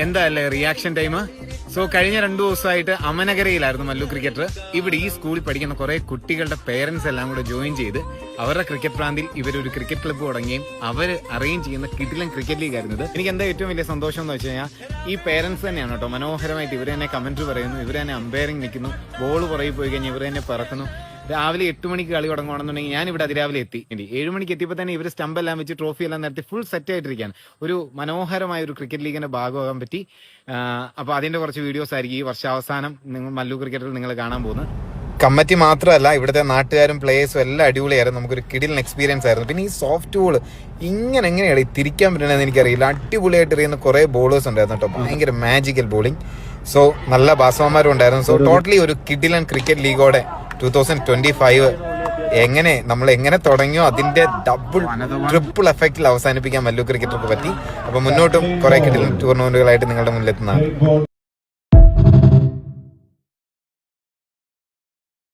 എന്താല്ലേ reaction time. So കഴിഞ്ഞ 2 ദിവസമായിട്ട് അമനഗരയിലായിരുന്നു മല്ലു ക്രിക്കറ്റർ. ഇവിടെ ഈ സ്കൂളിൽ പഠിക്കുന്ന കുറെ കുട്ടികളുടെ പേരൻസ് എല്ലാം കൂടെ ജോയിൻ ചെയ്ത് അവരുടെ ക്രിക്കറ്റ് പ്രാന്തിൽ ഇവരൊരു ക്രിക്കറ്റ് ക്ലബ്ബ് തുടങ്ങുകയും അവർ അറേഞ്ച് ചെയ്യുന്ന കിടിലൻ ക്രിക്കറ്റ് ലീഗ് ആയിരുന്നത്. എനിക്ക് എന്താ ഏറ്റവും വലിയ സന്തോഷം എന്ന് വെച്ച് കഴിഞ്ഞാൽ ഈ പേരൻസ് തന്നെയാണ് കേട്ടോ മനോഹരമായിട്ട് ഇവർ തന്നെ കമന്ററി പറയുന്നു, ഇവർ തന്നെ അമ്പയറിംഗ് നിൽക്കുന്നു, ബോൾ പുറകെ പോയി കഴിഞ്ഞാൽ ഇവർ തന്നെ പറക്കുന്നു. രാവിലെ 8 മണിക്ക് കളി തുടങ്ങുകയാണെന്നുണ്ടെങ്കിൽ ഞാൻ ഇവിടെ അതിരാവിലെ എത്തി. 7 മണിക്ക് എത്തിയപ്പോൾ തന്നെ ഇവർ സ്റ്റംപ് എല്ലാം വെച്ച് ട്രോഫി എല്ലാം നേരത്തെ ഫുൾ സെറ്റ് ആയിട്ടിരിക്കുകയാണ്. ഒരു മനോഹരമായ ഒരു ക്രിക്കറ്റ് ലീഗിന്റെ ഭാഗമാകാൻ പറ്റി. അപ്പൊ അതിന്റെ കുറച്ച് വീഡിയോസ് ആയിരിക്കും ഈ വർഷാവസാനം നിങ്ങൾ മല്ലു ക്രിക്കറ്റിൽ നിങ്ങൾ കാണാൻ പോകുന്നത്. കമ്മിറ്റി മാത്രമല്ല ഇവിടുത്തെ നാട്ടുകാരും പ്ലേയേഴ്സും എല്ലാം അടിപൊളിയായിരുന്നു. നമുക്കൊരു കിടിലൻ എക്സ്പീരിയൻസ് ആയിരുന്നു. പിന്നെ ഈ സോഫ്റ്റ് ബോൾ എങ്ങനെയാണ് തിരിക്കാൻ പറ്റണമെന്ന് എനിക്കറിയില്ല. അടിപൊളിയായിട്ട് എറിയുന്ന കുറെ ബോളേഴ്സ് ഉണ്ടായിരുന്നു കേട്ടോ. ഭയങ്കര മാജിക്കൽ ബോളിംഗ്. സോ നല്ല ബാറ്റ്സ്മാൻമാരും ഉണ്ടായിരുന്നു. സോ ടോട്ടലി ഒരു കിടിലൻ ക്രിക്കറ്റ് ലീഗോടെ 2025 നമ്മൾ എങ്ങനെ തുടങ്ങിയോ അതിന്റെ ട്രിപ്പിൾ എഫക്റ്റിൽ അവസാനിപ്പിക്കാൻ മല്ലു ക്രിക്കറ്റർക്ക് പറ്റി. അപ്പൊ മുന്നോട്ടും കുറെ കിടിലൻ ടൂർണമെന്റുകളായിട്ട് നിങ്ങളുടെ മുന്നിലെത്തുന്നതാണ്.